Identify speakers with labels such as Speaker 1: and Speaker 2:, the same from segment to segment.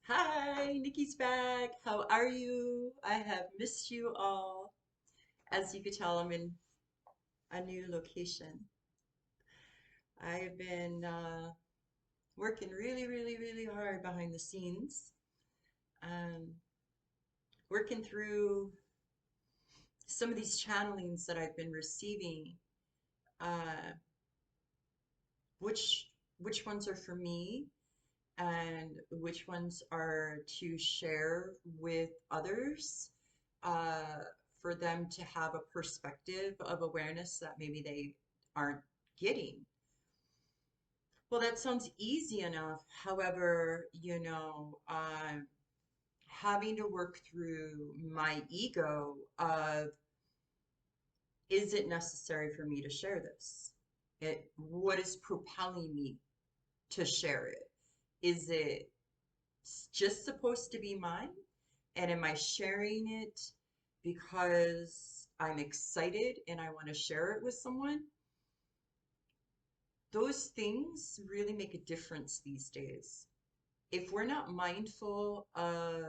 Speaker 1: Hi, Nikki's back. How are you? I have missed you all. As you could tell, I'm in a new location. I've been working really, really, really hard behind the scenes, um, working through some of these channelings that I've been receiving. Uh, which which ones are for me, and which ones are to share with others, uh, for them to have a perspective of awareness that maybe they aren't getting. Well, that sounds easy enough. However, having to work through my ego of, is it necessary for me to share this? What is propelling me to share it? Is it just supposed to be mine? And am I sharing it because I'm excited and I want to share it with someone? Those things really make a difference these days. If we're not mindful of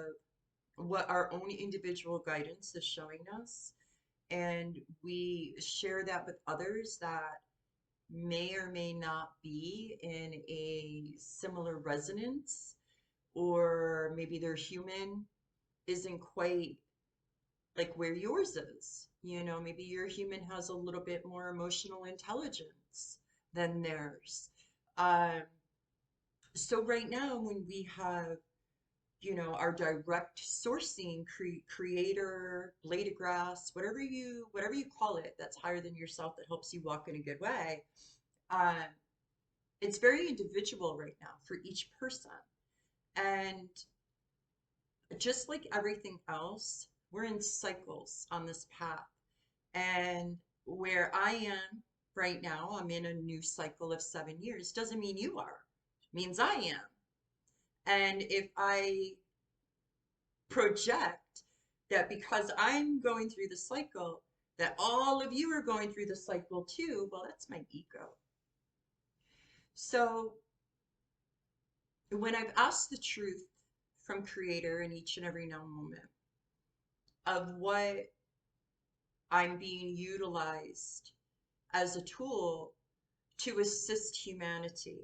Speaker 1: what our own individual guidance is showing us, and we share that with others that may or may not be in a similar resonance, or maybe their human isn't quite like where yours is. Maybe your human has a little bit more emotional intelligence than theirs. Um, so right now, when we have, our direct sourcing, creator, blade of grass, whatever you call it, that's higher than yourself, that helps you walk in a good way. Um, it's very individual right now for each person. And just like everything else, we're in cycles on this path. And where I am right now, I'm in a new cycle of 7 years. Doesn't mean you are, it means I am. And if I project that because I'm going through the cycle, that all of you are going through the cycle too, well, that's my ego. So when I've asked the truth from Creator in each and every now moment of what I'm being utilized as a tool to assist humanity,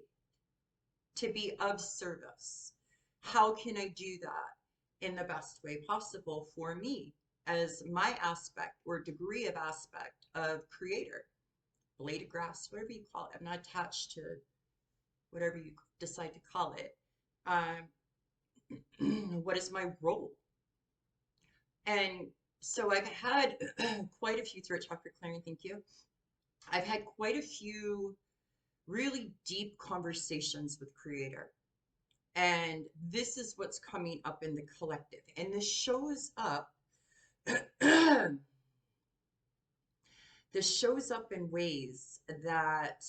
Speaker 1: to be of service. How can I do that in the best way possible for me as my aspect or degree of aspect of creator, blade of grass, whatever you call it? I'm not attached to whatever you decide to call it. What is my role? And so I've had quite a few throat chakra clearing, thank you. I've had quite a few really deep conversations with creator. And this is what's coming up in the collective. And this shows up, this shows up in ways that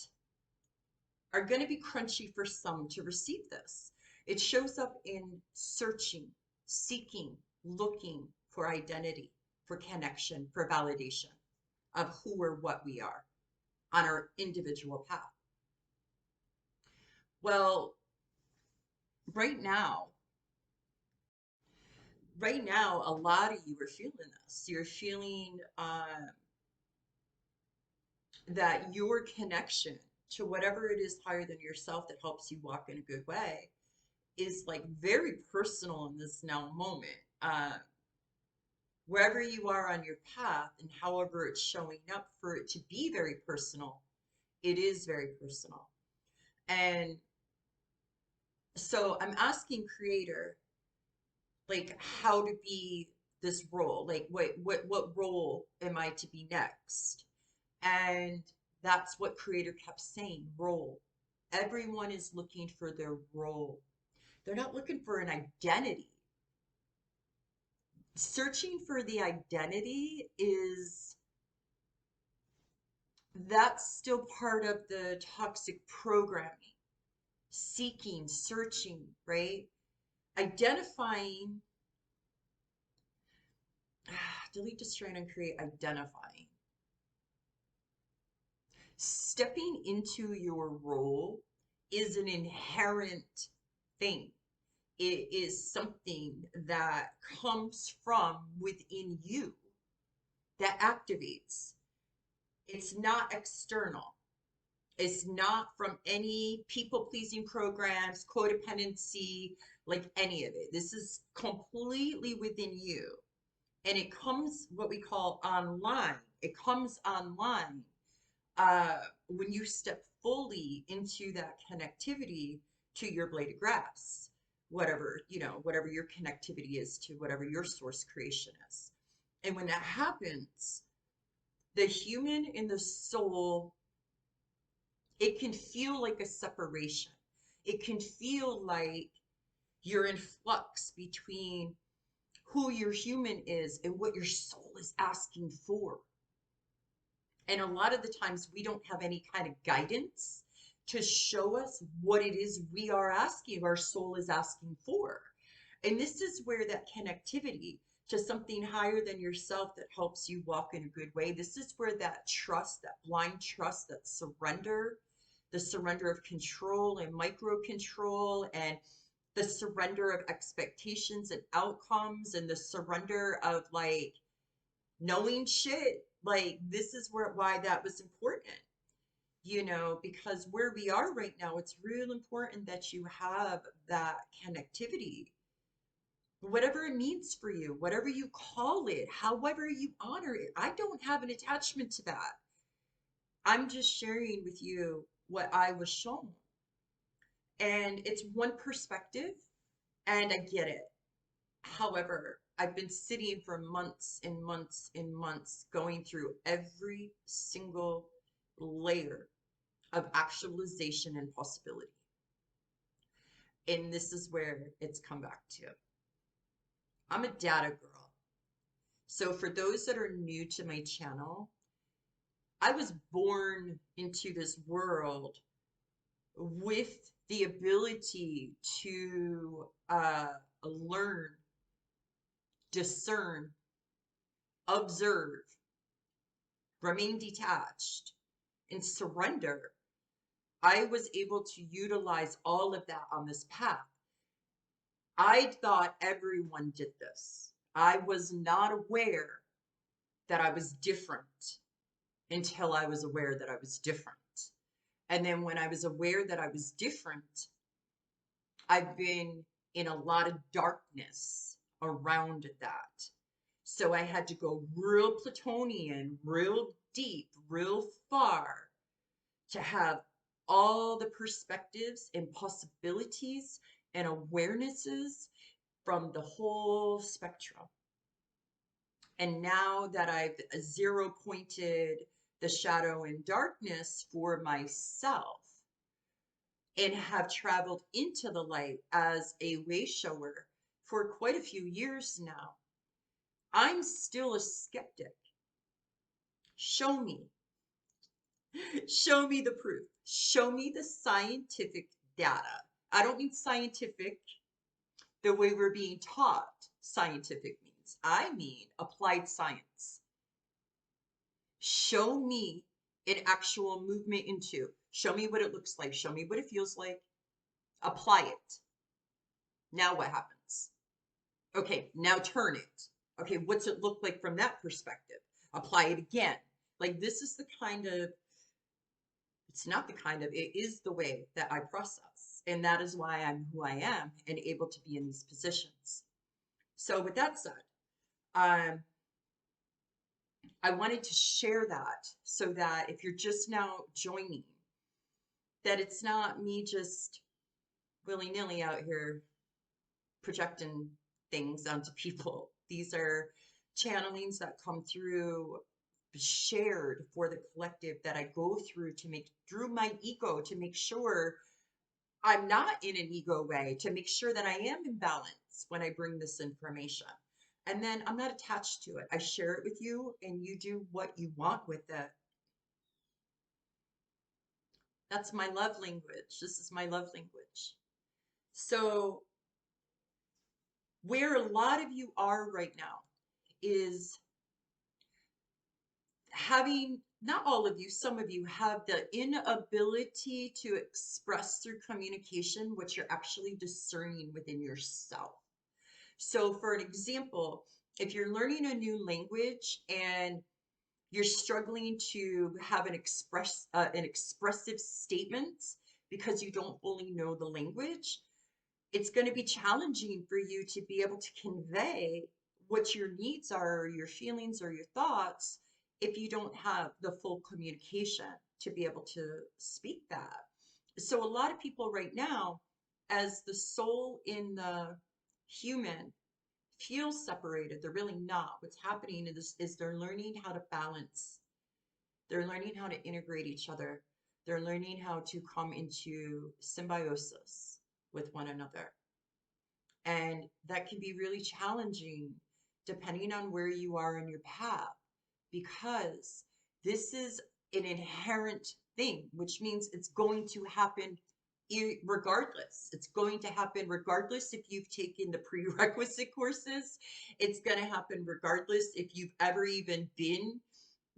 Speaker 1: are going to be crunchy for some to receive this. It shows up in searching, seeking, looking for identity, for connection, for validation of who or what we are on our individual path. Well, right now, a lot of you are feeling this. You're feeling that your connection to whatever it is higher than yourself that helps you walk in a good way is like very personal in this now moment. Wherever you are on your path and however it's showing up for it to be very personal, it is very personal. And so I'm asking Creator, like, how to be this role, like what role am I to be next? And that's what Creator kept saying, role. Everyone is looking for their role. They're not looking for an identity. Searching for the identity that's still part of the toxic programming. Seeking, searching, right? Identifying, delete, destroy, and create, identifying. Stepping into your role is an inherent thing. It is something that comes from within you that activates. It's not external. It's not from any people pleasing programs, codependency, like any of it. This is completely within you. And it comes what we call online. It comes online when you step fully into that connectivity to your blade of grass, whatever, whatever your connectivity is to whatever your source creation is. And when that happens, the human and the soul, it can feel like a separation. It can feel like you're in flux between who your human is and what your soul is asking for. And a lot of the times we don't have any kind of guidance to show us what it is we are asking, our soul is asking for. And this is where that connectivity to something higher than yourself that helps you walk in a good way. This is where that trust, that blind trust, that surrender, the surrender of control and micro control, and the surrender of expectations and outcomes, and the surrender of like knowing shit. Like this is why that was important, because where we are right now, it's real important that you have that connectivity, whatever it means for you, whatever you call it, however you honor it. I don't have an attachment to that. I'm just sharing with you what I was shown. And it's one perspective, and I get it. However, I've been sitting for months and months and months going through every single layer of actualization and possibility. And this is where it's come back to. I'm a data girl. So for those that are new to my channel, I was born into this world with the ability to learn, discern, observe, remain detached, and surrender. I was able to utilize all of that on this path. I thought everyone did this. I was not aware that I was different until I was aware that I was different. And then when I was aware that I was different, I've been in a lot of darkness around that. So I had to go real Platonian, real deep, real far to have all the perspectives and possibilities and awarenesses from the whole spectrum. And now that I've zero pointed the shadow and darkness for myself and have traveled into the light as a way shower for quite a few years now, I'm still a skeptic. Show me. Show me the proof. Show me the scientific data. I don't mean scientific the way we're being taught scientific means. I mean applied science. Show me an actual movement into. Show me what it looks like. Show me what it feels like. Apply it. Now what happens? Okay, now turn it. Okay, what's it look like from that perspective? Apply it again. Like this is the kind of, it's not the kind of, it is the way that I process. And that is why I'm who I am and able to be in these positions. So with that said, I wanted to share that so that if you're just now joining, that it's not me just willy-nilly out here projecting things onto people. These are channelings that come through, shared for the collective, that I go through to make through my ego, to make sure I'm not in an ego way, to make sure that I am in balance when I bring this information. And then I'm not attached to it. I share it with you and you do what you want with it. That's my love language. This is my love language. So where a lot of you are right now is having not all of you, some of you have the inability to express through communication what you're actually discerning within yourself. So, for an example, if you're learning a new language and you're struggling to have an expressive statement because you don't fully know the language, it's going to be challenging for you to be able to convey what your needs are, or your feelings, or your thoughts if you don't have the full communication to be able to speak that. So, a lot of people right now, as the soul in the human feel separated, they're really not. What's happening is they're learning how to balance, they're learning how to integrate each other, they're learning how to come into symbiosis with one another. And that can be really challenging depending on where you are in your path, because this is an inherent thing, which means it's going to happen regardless. It's going to happen regardless if you've taken the prerequisite courses. It's going to happen regardless if you've ever even been,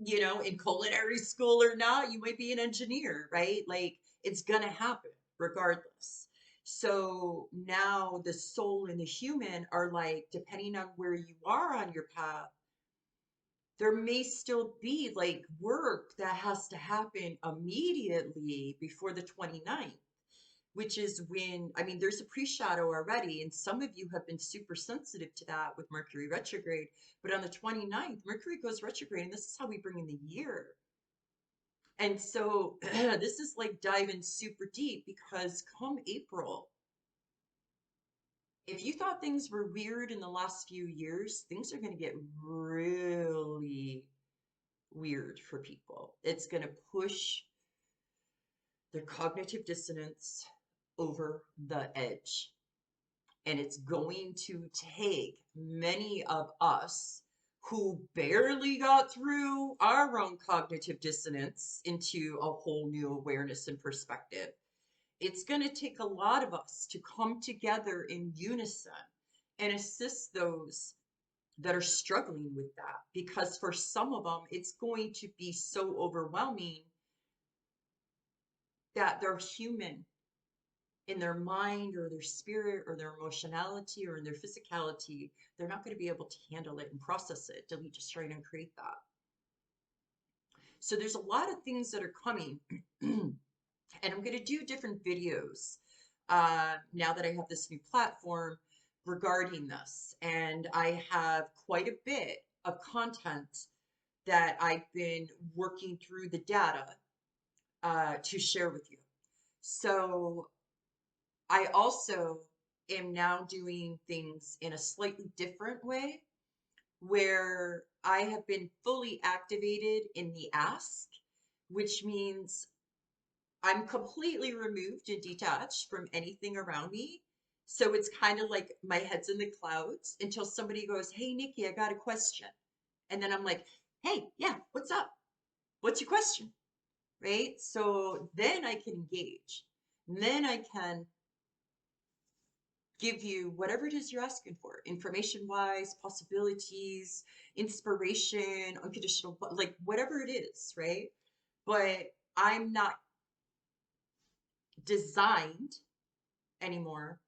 Speaker 1: in culinary school or not. You might be an engineer, right? Like, it's gonna happen regardless. So now the soul and the human are like, depending on where you are on your path, there may still be like work that has to happen immediately before the 29th, which is when, I mean, there's a pre-shadow already, and some of you have been super sensitive to that with Mercury retrograde. But on the 29th, Mercury goes retrograde, and this is how we bring in the year. And so this is like diving super deep, because come April, if you thought things were weird in the last few years, things are going to get really weird for people. It's going to push their cognitive dissonance over the edge. And it's going to take many of us who barely got through our own cognitive dissonance into a whole new awareness and perspective. It's going to take a lot of us to come together in unison and assist those that are struggling with that. Because for some of them, it's going to be so overwhelming that they're human in their mind or their spirit or their emotionality or in their physicality. They're not going to be able to handle it and process it, delete, destroy, and create that. So there's a lot of things that are coming. And I'm going to do different videos now that I have this new platform regarding this. And I have quite a bit of content that I've been working through the data to share with you. So I also am now doing things in a slightly different way, where I have been fully activated in the ask, which means I'm completely removed and detached from anything around me. So it's kind of like my head's in the clouds until somebody goes, "Hey, Nikki, I got a question." And then I'm like, "Hey, yeah, what's up? What's your question?" Right? So then I can engage. And then I can give you whatever it is you're asking for, information wise, possibilities, inspiration, unconditional, like whatever it is, right? But I'm not designed anymore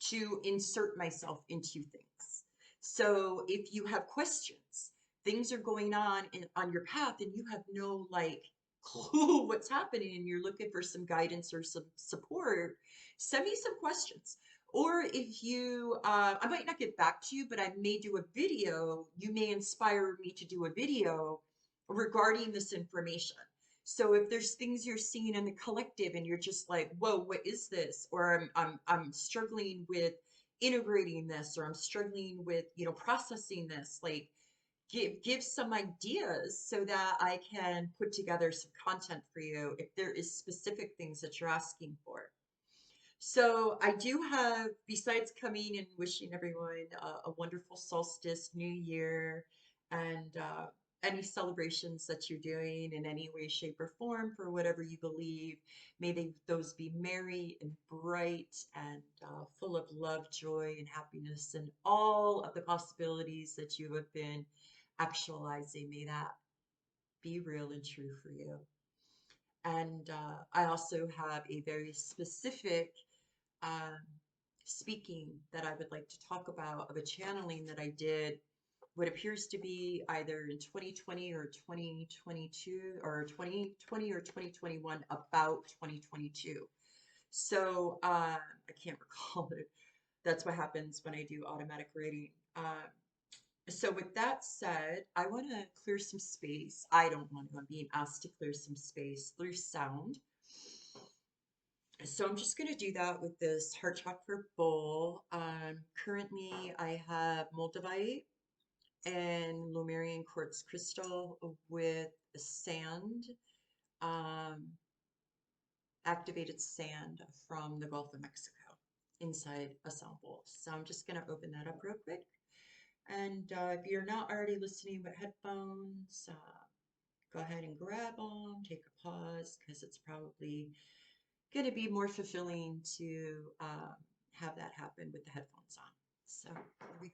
Speaker 1: to insert myself into things. So if you have questions, things are going on on your path and you have no like clue what's happening and you're looking for some guidance or some support, send me some questions. Or if you, I might not get back to you, but I may do a video. You may inspire me to do a video regarding this information. So if there's things you're seeing in the collective and you're just like, "Whoa, what is this?" Or I'm struggling with integrating this, or I'm struggling with, processing this, like give some ideas so that I can put together some content for you if there is specific things that you're asking for. So I do have, besides coming and wishing everyone a wonderful solstice, new year, and any celebrations that you're doing in any way, shape, or form for whatever you believe, may those be merry and bright and full of love, joy, and happiness, and all of the possibilities that you have been actualizing. May that be real and true for you. And I also have a very specific um, speaking that I would like to talk about of a channeling that I did what appears to be either in 2020 or 2022 or 2020 or 2021 about 2022. So I can't recall it. That's what happens when I do automatic reading. So with that said, I want to clear some space. I don't want to. I'm being asked to clear some space through sound. So I'm just going to do that with this heart chakra bowl. Currently, I have moldavite and Lemurian quartz crystal with sand, um, activated sand from the Gulf of Mexico inside a sound bowl. So I'm just going to open that up real quick. And if you're not already listening with headphones, go ahead and grab them, take a pause, because it's probably going to be more fulfilling to have that happen with the headphones on. So here we go.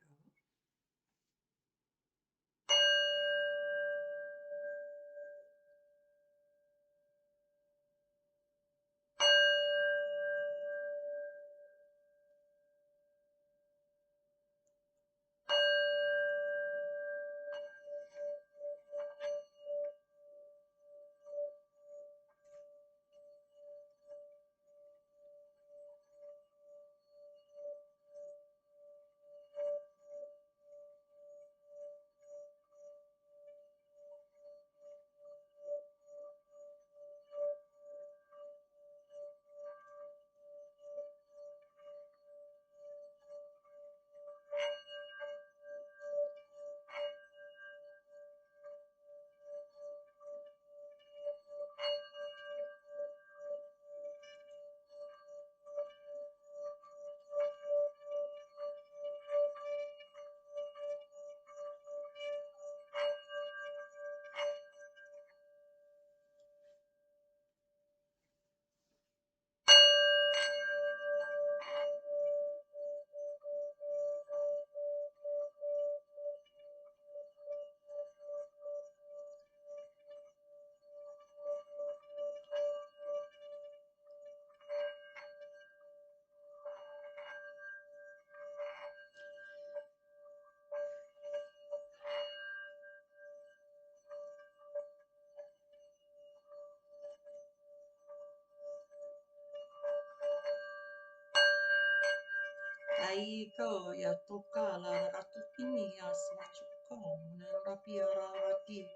Speaker 1: Aiko ya toka la ratutini ya swachuko na rapia rati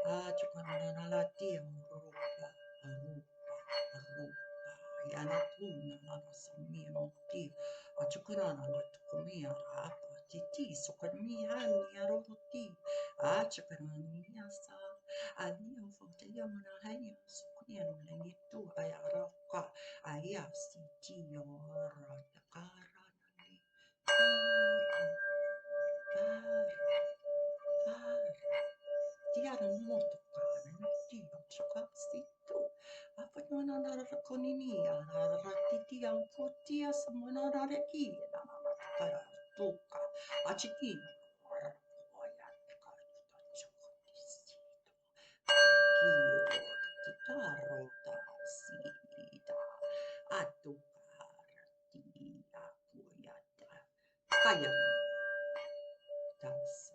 Speaker 1: a chukana la tia rupa arupa ya na tuna la samia moti a chukana la tukumia rapa titi sokamia ni aroti a chukana ni sa adia fotelia mana hanya sukunia na ngitu ayaraka aya siti yo ratakara Tiara molto cane, Dio cioccassito. A fatmana la racconini, la rattitia un po' tia, samana la rekia, la tocca, a cicchino. Chitarro da sida, a toccare, tia, cuiata, kaya, tassa.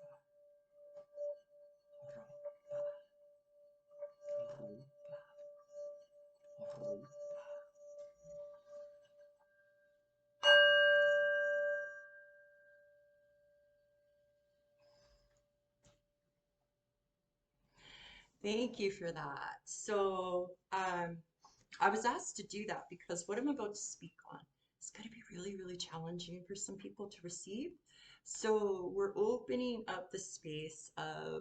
Speaker 1: Thank you for that. So, I was asked to do that because what I'm about to speak on is going to be really, really challenging for some people to receive. So, we're opening up the space of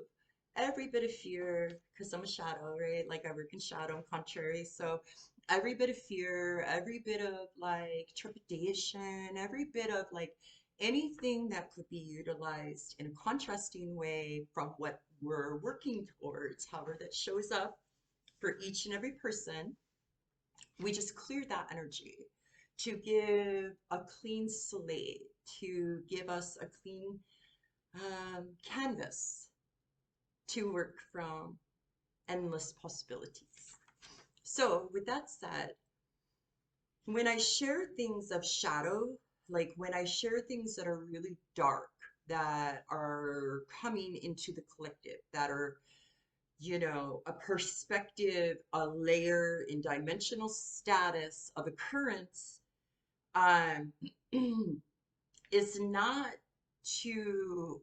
Speaker 1: every bit of fear because I'm a shadow, right? Like I work in shadow and contrary. So, every bit of fear, every bit of like trepidation, every bit of like anything that could be utilized in a contrasting way from what we're working towards, however that shows up for each and every person, we just clear that energy to give a clean slate, to give us a clean canvas to work from endless possibilities. So, with that said, when I share things of shadow, like when I share things that are really dark, that are coming into the collective, that are, a perspective, a layer in dimensional status of occurrence, um, is not to,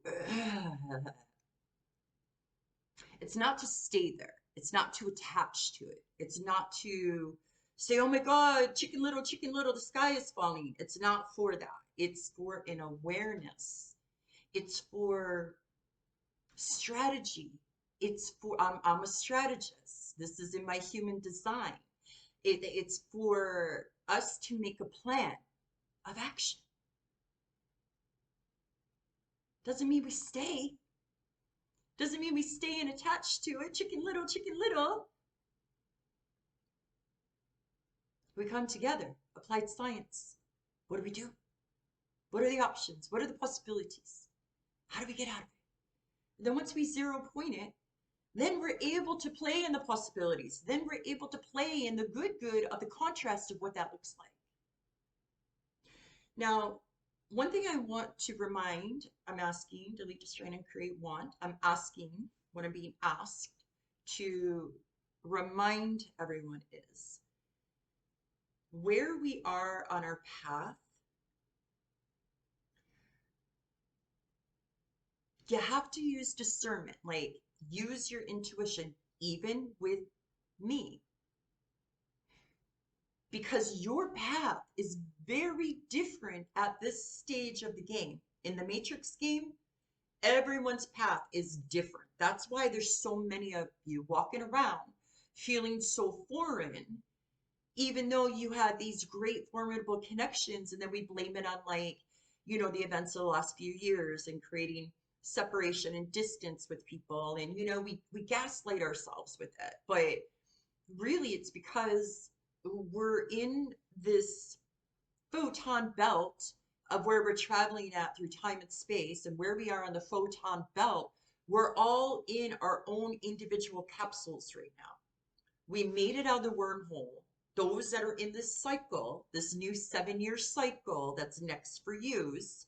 Speaker 1: it's not to stay there. It's not to attach to it. It's not to say, oh my God, Chicken Little, the sky is falling. It's not for that. It's for an awareness. It's for strategy. It's for, I'm a strategist. This is in my human design. It's for us to make a plan of action. Doesn't mean we stay. Doesn't mean we stay and attached to it. Chicken Little, Chicken Little. We come together, applied science. What do we do? What are the options? What are the possibilities? How do we get out of it? And then once we zero point it, then we're able to play in the possibilities. Then we're able to play in the good of the contrast of what that looks like. Now, one thing I want to remind, I'm asking, delete, destroy, and create want. I'm asking, what I'm being asked to remind everyone is where we are on our path. You have to use discernment, like use your intuition, even with me, because your path is very different at this stage of the game. In the Matrix game, everyone's path is different. That's why there's so many of you walking around feeling so foreign, even though you had these great formidable connections, and then we blame it on, like, the events of the last few years and creating separation and distance with people, and we gaslight ourselves with it. But really it's because we're in this photon belt of where we're traveling at through time and space, and where we are on the photon belt, we're all in our own individual capsules right now. We made it out of the wormhole. Those that are in this cycle, this new 7-year cycle that's next for yous,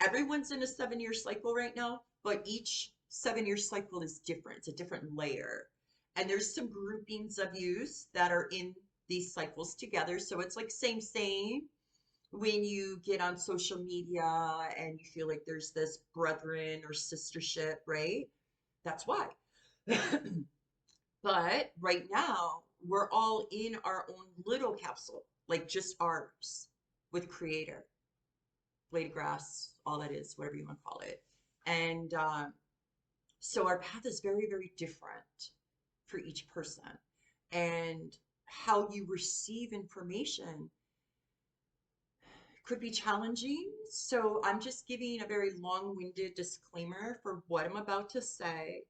Speaker 1: everyone's in a 7-year cycle right now, but each 7-year cycle is different. It's a different layer. And there's some groupings of yous that are in these cycles together. So it's like same. When you get on social media and you feel like there's this brethren or sistership, right? That's why. But right now, we're all in our own little capsule, like just ours, with Creator, blade of grass, all that is, whatever you want to call it. And so our path is very, very different for each person. And how you receive information could be challenging. So I'm just giving a very long-winded disclaimer for what I'm about to say.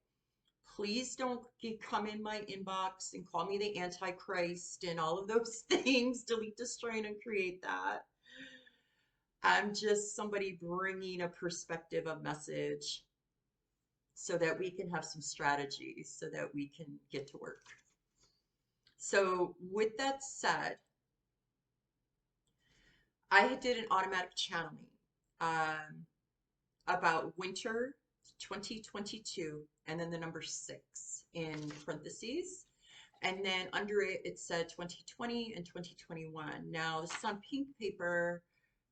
Speaker 1: Please don't come in my inbox and call me the Antichrist and all of those things. Delete, destroy, and create that. I'm just somebody bringing a perspective, a message, so that we can have some strategies so that we can get to work. So with that said, I did an automatic channeling about winter 2022, and then the number 6 in parentheses. And then under it, it said 2020 and 2021. Now, this is on pink paper,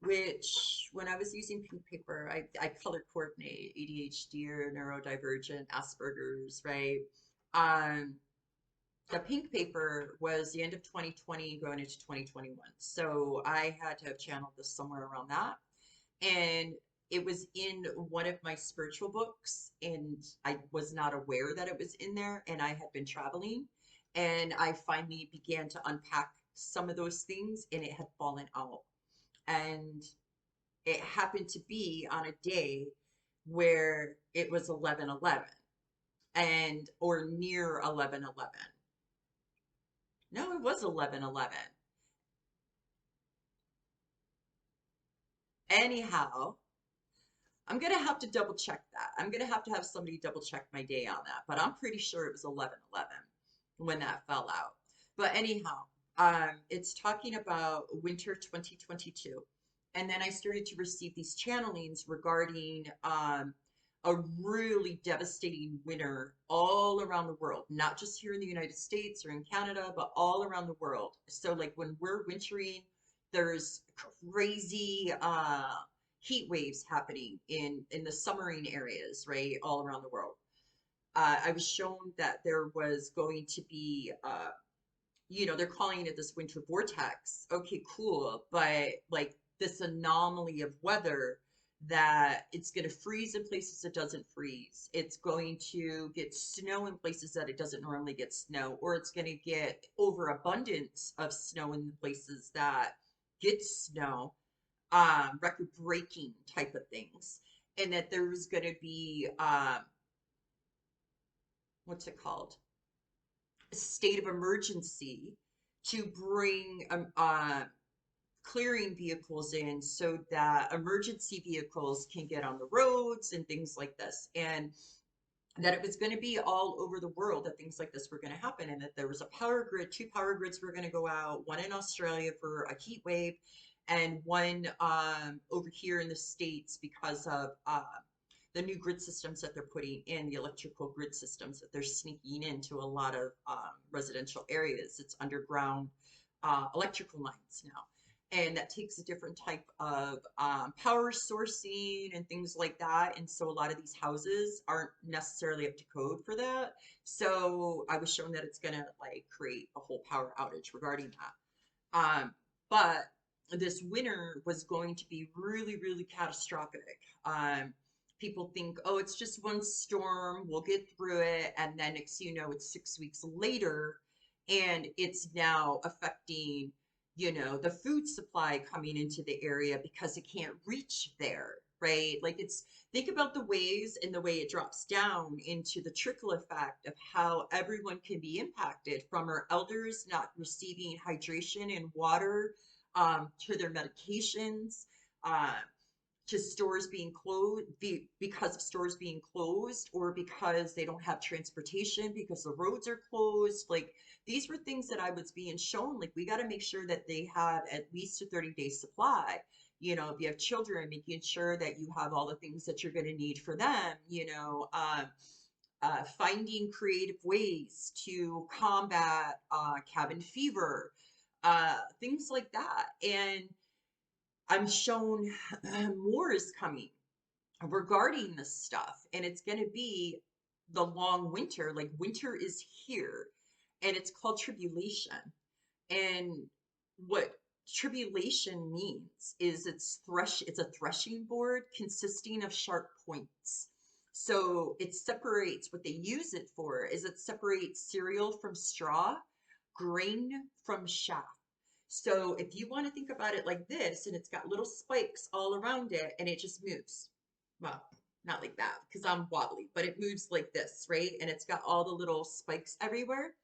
Speaker 1: which when I was using pink paper, I color coordinate ADHD or neurodivergent, Asperger's, right? The pink paper was the end of 2020 going into 2021. So I had to have channeled this somewhere around that. And it was in one of my spiritual books, and I was not aware that it was in there, and I had been traveling, and I finally began to unpack some of those things, and it had fallen out. And it happened to be on a day where it was 11/11, and or near 11/11. No, it was 11/11. Anyhow, I'm gonna have to double check that. I'm gonna have to have somebody double check my day on that, but I'm pretty sure it was 11/11 when that fell out. But anyhow, it's talking about winter 2022, and then I started to receive these channelings regarding a really devastating winter all around the world, not just here in the United States or in Canada, but all around the world. So like when we're wintering, there's crazy heat waves happening in the summering areas, right, all around the world. I was shown that there was going to be, they're calling it this winter vortex. Okay, cool, but like this anomaly of weather that it's going to freeze in places it doesn't freeze. It's going to get snow in places that it doesn't normally get snow, or it's going to get overabundance of snow in places that get snow, record breaking type of things, and that there's going to be what's it called, a state of emergency to bring clearing vehicles in so that emergency vehicles can get on the roads and things like this, and that it was going to be all over the world that things like this were going to happen, and that there was a power grid, two power grids were going to go out, one in Australia for a heat wave, and one over here in the States because of the new grid systems that they're putting in, the electrical grid systems that they're sneaking into a lot of residential areas. It's underground electrical lines now. And that takes a different type of power sourcing and things like that. And so a lot of these houses aren't necessarily up to code for that. So I was shown that it's going to like create a whole power outage regarding that. But this winter was going to be really, really catastrophic. People think, oh, it's just one storm, we'll get through it. And then next, it's 6 weeks later, and it's now affecting, the food supply coming into the area because it can't reach there, right? Like think about the waves and the way it drops down into the trickle effect of how everyone can be impacted, from our elders not receiving hydration and water, to their medications, uh, to stores being closed because of stores being closed, or because they don't have transportation because the roads are closed. Like these were things that I was being shown, like we got to make sure that they have at least a 30-day supply. If you have children, making sure that you have all the things that you're going to need for them, finding creative ways to combat cabin fever, things like that. And I'm shown more is coming regarding this stuff, and it's going to be the long winter. Like winter is here, and it's called tribulation. And what tribulation means is it's a threshing board consisting of sharp points. So it separates, what they use it for is it separates cereal from straw, grain from chaff. So if you want to think about it like this, and it's got little spikes all around it, and it just moves. Well, not like that because I'm wobbly, but it moves like this, right? And it's got all the little spikes everywhere.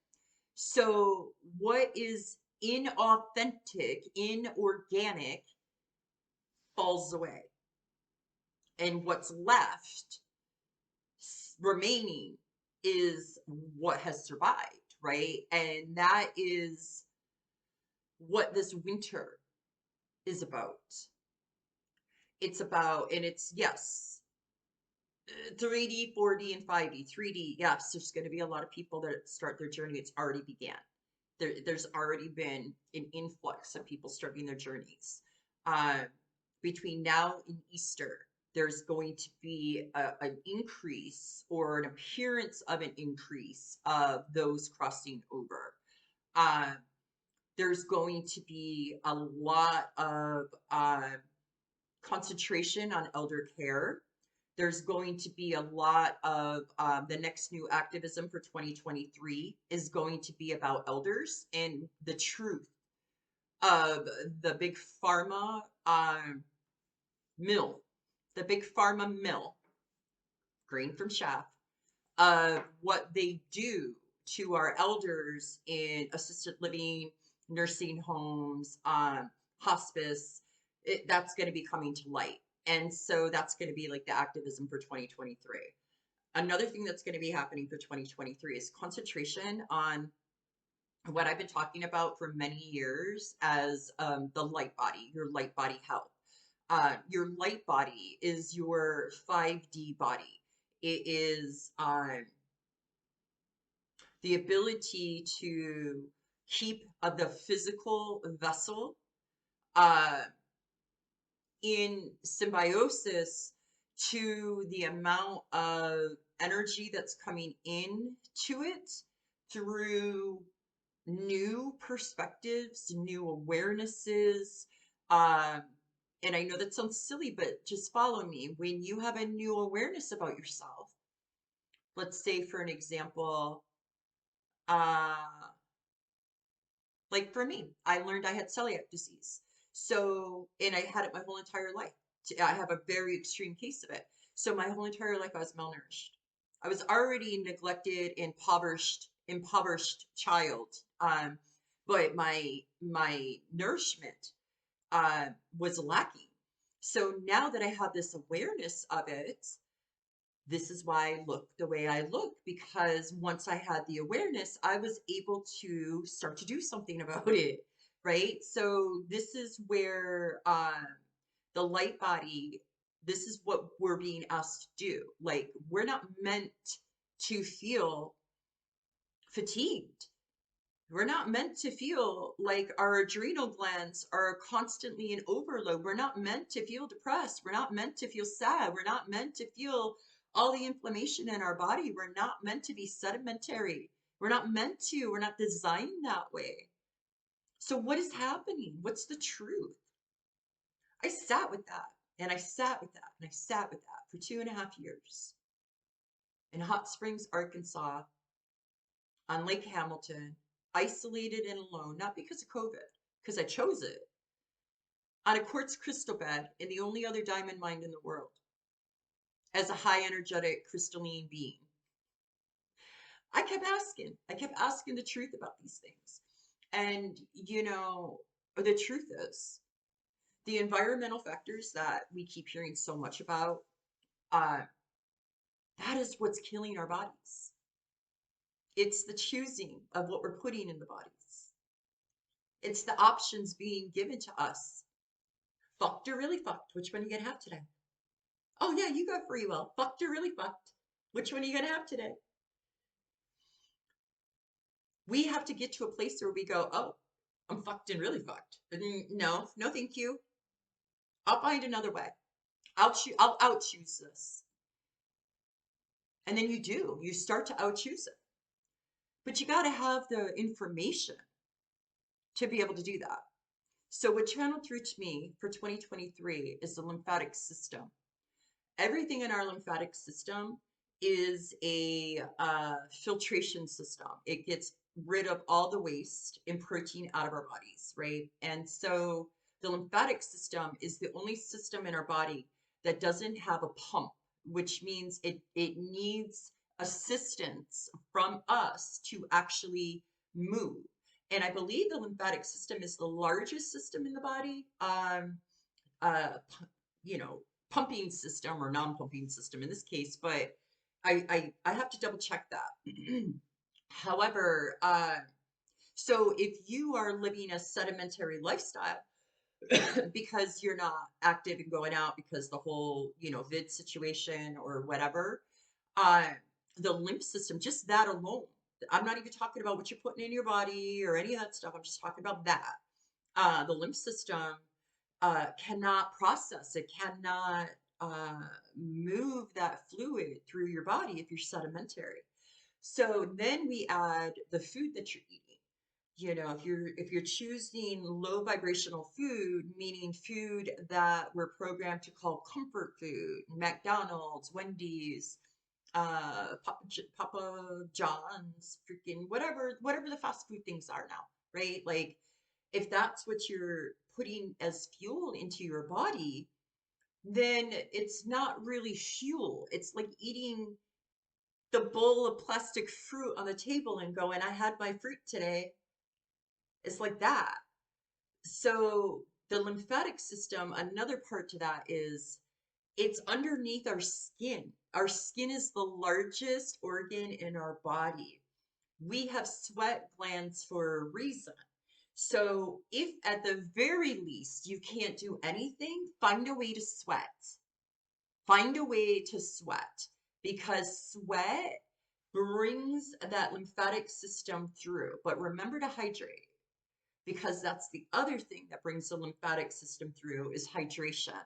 Speaker 1: So what is inauthentic, inorganic falls away. And what's left remaining is what has survived, right? And that is what this winter is about. It's about, and it's, yes, 3D, 4D, and 5D. 3D, yes, there's going to be a lot of people that start their journey. It's already began. There's already been an influx of people starting their journeys. Uh, Between now and Easter, there's going to be an increase, or an appearance of an increase of those crossing over. Uh, there's going to be a lot of concentration on elder care. There's going to be a lot of the next new activism for 2023 is going to be about elders and the truth of the big pharma mill, the big pharma mill, grain from chaff, of what they do to our elders in assisted living, nursing homes, hospice. That's going to be coming to light. And so that's going to be like the activism for 2023. Another thing that's going to be happening for 2023 is concentration on what I've been talking about for many years as the light body, your light body health. Your light body is your 5D body. It is the ability to keep the physical vessel uh, in symbiosis to the amount of energy that's coming in to it through new perspectives, new awarenesses. Um, and I know that sounds silly, but just follow me. When you have a new awareness about yourself, let's say for an example, uh, like for me, I learned I had celiac disease. So, and I had it my whole entire life. I have a very extreme case of it. So my whole entire life I was malnourished. I was already neglected, impoverished child. But my nourishment was lacking. So now that I have this awareness of it, this is why I look the way I look, because once I had the awareness, I was able to start to do something about it, right? So this is where the light body, this is what we're being asked to do. Like, we're not meant to feel fatigued. We're not meant to feel like our adrenal glands are constantly in overload. We're not meant to feel depressed. We're not meant to feel sad. We're not meant to feel all the inflammation in our body. We're not meant to be sedimentary. We're not designed that way. So, what is happening? What's the truth? I sat with that and I sat with that and I sat with that for 2.5 years in Hot Springs, Arkansas, on Lake Hamilton, isolated and alone, not because of COVID, because I chose it, on a quartz crystal bed in the only other diamond mine in the world, as a high energetic crystalline being. I kept asking. I kept asking the truth about these things. And, the truth is, the environmental factors that we keep hearing so much about, uh, that is what's killing our bodies. It's the choosing of what we're putting in the bodies. It's the options being given to us. Fucked or really fucked? Which one are you gonna have today? Oh yeah, you got free will. Fucked or really fucked? Which one are you gonna have today? We have to get to a place where we go, oh, I'm fucked and really fucked. No, no, thank you. I'll find another way. I'll out choose this. And then you do. You start to out choose it. But you got to have the information to be able to do that. So what channeled through to me for 2023 is the lymphatic system. Everything in our lymphatic system is a filtration system. It gets rid of all the waste and protein out of our bodies, right? And so the lymphatic system is the only system in our body that doesn't have a pump, which means it needs assistance from us to actually move. And I believe the lymphatic system is the largest system in the body. Uh, you know, pumping system or non-pumping system in this case, but I have to double check that. However, so if you are living a sedimentary lifestyle because you're not active and going out because the whole, vid situation or whatever, uh, the lymph system, just that alone, I'm not even talking about what you're putting in your body or any of that stuff. I'm just talking about that. The lymph system cannot process, it cannot uh, move that fluid through your body if you're sedimentary. So then we add the food that you're eating. If you're choosing low vibrational food, meaning food that we're programmed to call comfort food, McDonald's, Wendy's, Papa John's, freaking whatever the fast food things are now, right? Like, if that's what you're putting as fuel into your body, then it's not really fuel. It's like eating the bowl of plastic fruit on the table and going, I had my fruit today. It's like that. So the lymphatic system, another part to that is It's underneath our skin. Our skin is the largest organ in our body. We have sweat glands for a reason. So, if at the very least you can't do anything, find a way to sweat. Find a way to sweat because sweat brings that lymphatic system through. But remember to hydrate because that's the other thing that brings the lymphatic system through is hydration.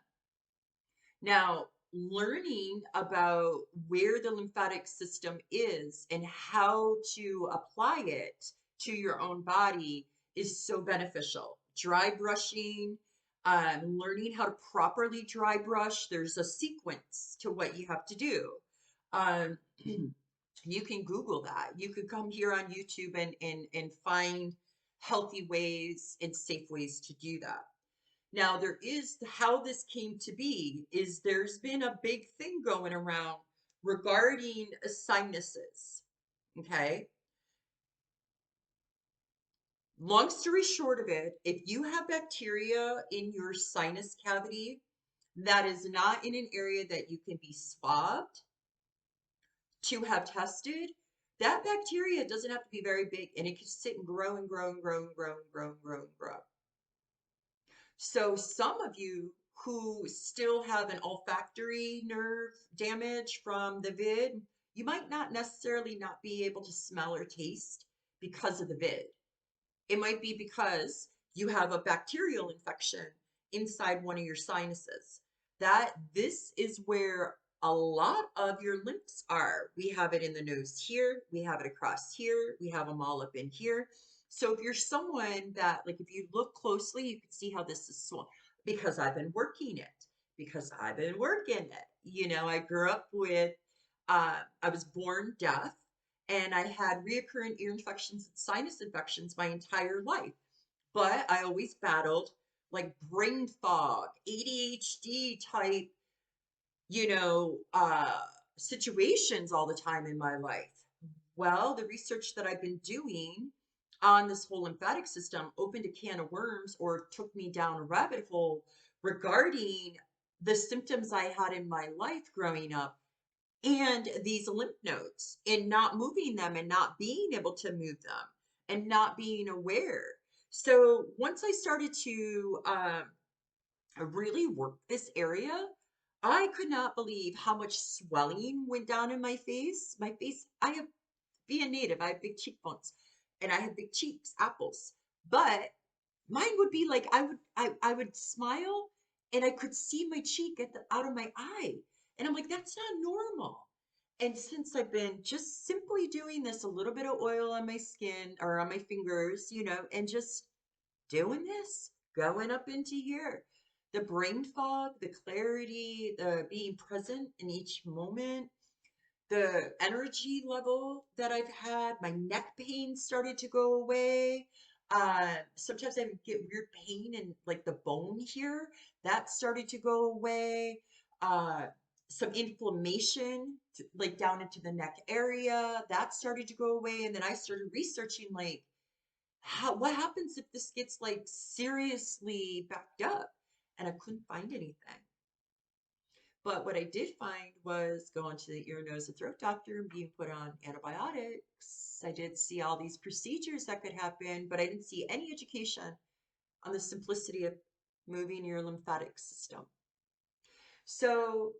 Speaker 1: Now, learning about where the lymphatic system is and how to apply it to your own body is so beneficial. Dry brushing, learning how to properly dry brush, there's a sequence to what you have to do. Um, you can Google that. You could come here on YouTube and find healthy ways and safe ways to do that. Now, there is how this came to be is there's been a big thing going around regarding sinuses. Okay. Long story short of it, if you have bacteria in your sinus cavity that is not in an area that you can be swabbed to have tested, that bacteria doesn't have to be very big and it can sit and grow and grow and grow and grow and grow and grow and grow. So some of you who still have an olfactory nerve damage from the vid, you might not necessarily not be able to smell or taste because of the vid. It might be because you have a bacterial infection inside one of your sinuses. That this is where a lot of your lymphs are. We have it in the nose here, we have it across here, we have them all up in here. So if you're someone that, like, if you look closely, you can see how this is swollen because I've been working it, because I've been working it. You know, I grew up with, I was born deaf and I had reoccurrent ear infections and sinus infections my entire life. But I always battled like brain fog, ADHD type, you know, situations all the time in my life. Well, the research that I've been doing on this whole lymphatic system opened a can of worms or took me down a rabbit hole regarding the symptoms I had in my life growing up and these lymph nodes and not moving them and not being able to move them and not being aware. So once I started to really work this area, I could not believe how much swelling went down in my face. My face, I have, being native, I have big cheekbones and I have big cheeks, apples. But mine would be like I would smile and I could see my cheek at the out of my eye. And I'm like, that's not normal. And since I've been just simply doing this, a little bit of oil on my skin or on my fingers, you know, and just doing this, going up into here. The brain fog, the clarity, the being present in each moment, the energy level that I've had, my neck pain started to go away. Sometimes I would get weird pain in like the bone here. That started to go away. Uh, some inflammation like down into the neck area. That started to go away. And then I started researching like what happens if this gets like seriously backed up? And I couldn't find anything. But what I did find was going to the ear, nose, and throat doctor and being put on antibiotics. I did see all these procedures that could happen, but I didn't see any education on the simplicity of moving your lymphatic system. So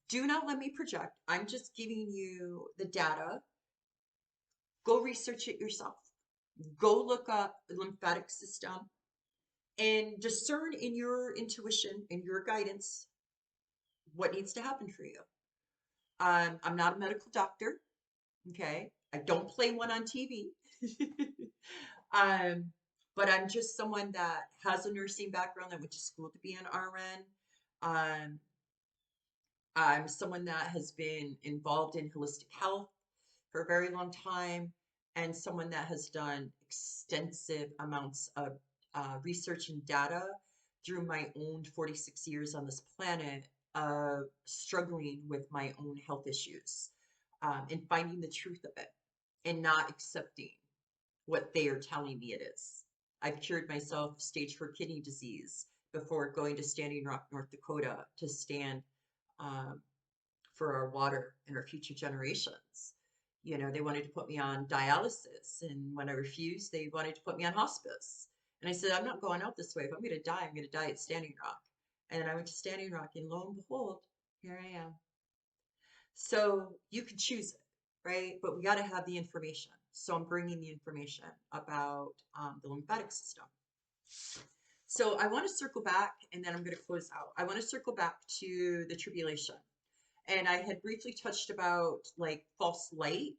Speaker 1: do not let me project. I'm just giving you the data. Go research it yourself. Go look up the lymphatic system and discern in your intuition, in your guidance, what needs to happen for you. I'm not a medical doctor. Okay. I don't play one on TV. um, but I'm just someone that has a nursing background that went to school to be an RN. Um, I'm someone that has been involved in holistic health for a very long time and someone that has done extensive amounts of research and data through my own 46 years on this planet of struggling with my own health issues and finding the truth of it and not accepting what they are telling me it is. I've cured myself of stage 4 kidney disease before going to Standing Rock, North Dakota to stand um, for our water and our future generations. You know, they wanted to put me on dialysis, and when I refused, they wanted to put me on hospice. And I said, I'm not going out this way. If I'm going to die, I'm going to die at Standing Rock. And then I went to Standing Rock, and lo and behold, here I am. So you can choose it, right? But we got to have the information. So I'm bringing the information about the lymphatic system. So I want to circle back, and then I'm going to close out. I want to circle back to the tribulation. And I had briefly touched about like false light.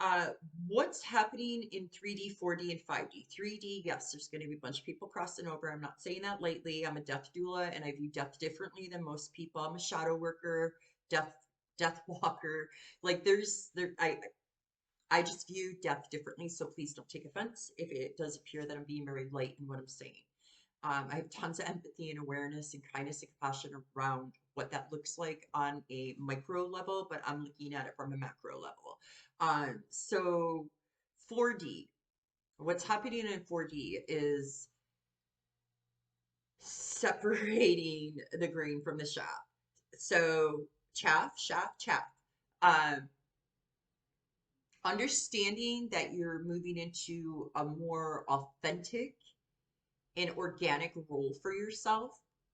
Speaker 1: Uh, what's happening in 3D, 4D, and 5D? 3D, yes, there's going to be a bunch of people crossing over. I'm not saying that lightly. I'm a death doula, and I view death differently than most people. I'm a shadow worker, death walker. Like I just view death differently. So please don't take offense if it does appear that I'm being very light in what I'm saying. I have tons of empathy and awareness and kindness and compassion around what that looks like on a micro level, but I'm looking at it from a macro level. So 4D, what's happening in 4D is separating the grain from the chaff. So chaff. Um, Understanding that you're moving into a more authentic and organic role for yourself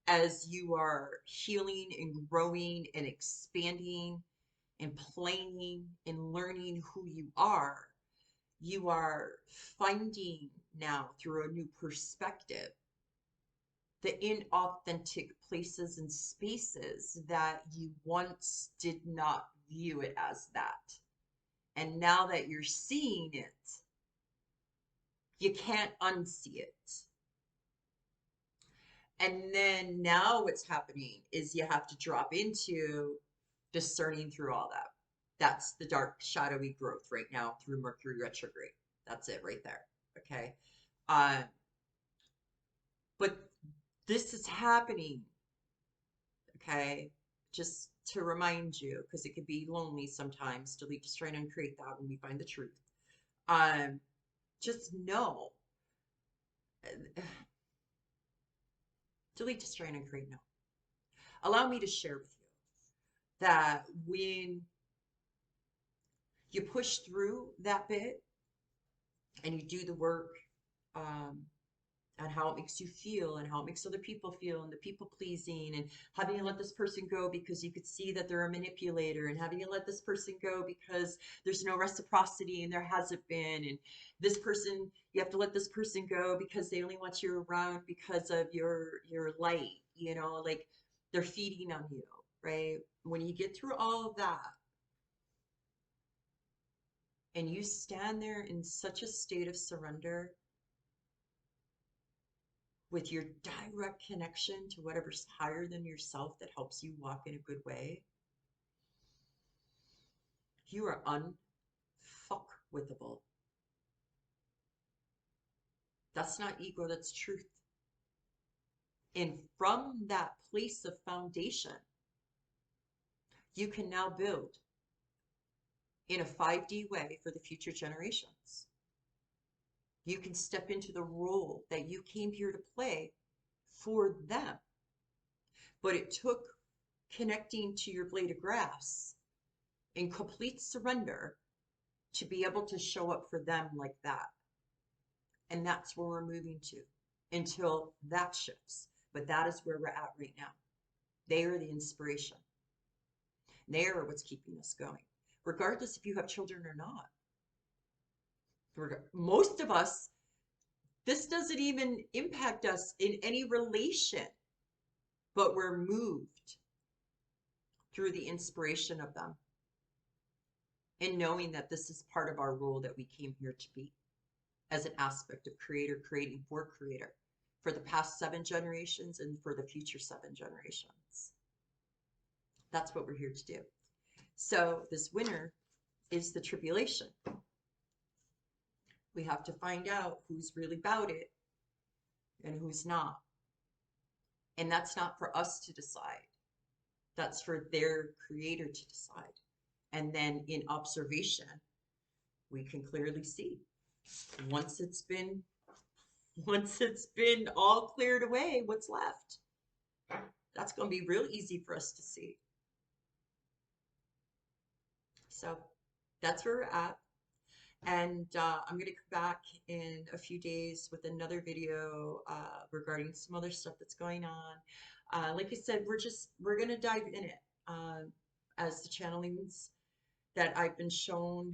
Speaker 1: as you are healing and growing and expanding and playing and learning who you are. You are finding now through a new perspective the inauthentic places and spaces that you once did not view it as that. And now that you're seeing it, you can't unsee it. And then now what's happening is you have to drop into discerning through all that. That's the dark, shadowy growth right now through Mercury retrograde. That's it right there. Okay. Uh, but this is happening. Okay. Just to remind you, because it could be lonely sometimes. Delete, destroy, and uncreate that when we find the truth. Just know. Delete, destroy, and uncreate. No. Allow me to share with you that when you push through that bit and you do the work um, on how it makes you feel and how it makes other people feel and the people pleasing and having to let this person go because you could see that they're a manipulator and having to let this person go because there's no reciprocity and there hasn't been, and this person, you have to let this person go because they only want you around because of your light, you know, like they're feeding on you, right? When you get through all of that and you stand there in such a state of surrender with your direct connection to whatever's higher than yourself that helps you walk in a good way, you are unfuckwithable. That's not ego, that's truth. And from that place of foundation, you can now build in a 5D way for the future generations. You can step into the role that you came here to play for them. But it took connecting to your blade of grass in complete surrender to be able to show up for them like that. And that's where we're moving to until that shifts. But that is where we're at right now. They are the inspiration. They are what's keeping us going, regardless if you have children or not. Most of us, this doesn't even impact us in any relation, but we're moved through the inspiration of them and knowing that this is part of our role that we came here to be as an aspect of creator, creating for creator, for the past 7 generations and for the future 7 generations. That's what we're here to do. So this winter is the tribulation. We have to find out who's really about it and who's not. And that's not for us to decide. That's for their creator to decide. And then in observation, we can clearly see. Once it's been all cleared away, what's left? That's going to be real easy for us to see. So that's where we're at. And I'm going to come back in a few days with another video regarding some other stuff that's going on. Like I said, we're going to dive in it as the channelings that I've been shown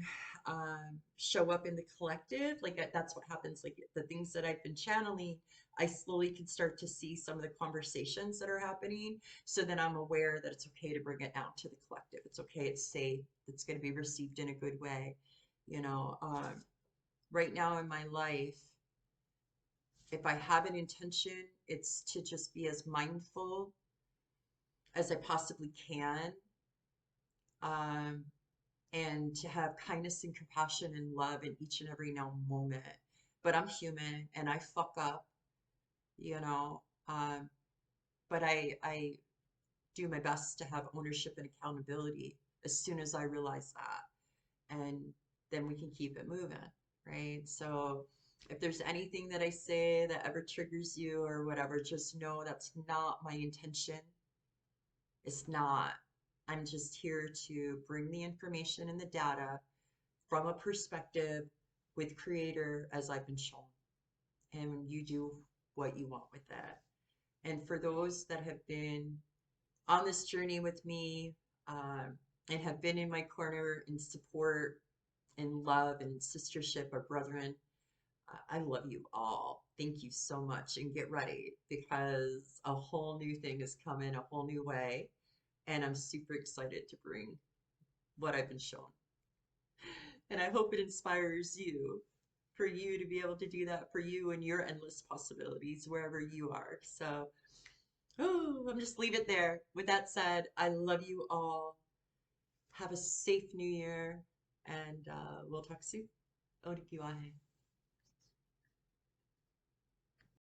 Speaker 1: show up in the collective. Like that's what happens. Like the things that I've been channeling, I slowly can start to see some of the conversations that are happening. So then I'm aware that it's okay to bring it out to the collective. It's okay. It's safe. It's going to be received in a good way. You know, right now in my life, if I have an intention, it's to just be as mindful as I possibly can. Um, and to have kindness and compassion and love in each and every now moment. But I'm human and I fuck up, you know. But I do my best to have ownership and accountability as soon as I realize that, and then we can keep it moving, right? So if there's anything that I say that ever triggers you or whatever, just know that's not my intention. It's not. I'm just here to bring the information and the data from a perspective with creator as I've been shown, and you do what you want with that. And for those that have been on this journey with me and have been in my corner in support and love and sistership or brethren, I love you all. Thank you so much, and get ready because a whole new thing is coming, a whole new way, and I'm super excited to bring what I've been shown. And I hope it inspires you for you to be able to do that for you and your endless possibilities wherever you are. So, oh, I'm just leave it there. With that said, I love you all. Have a safe new year, and we'll talk soon. NikkiAWilkins.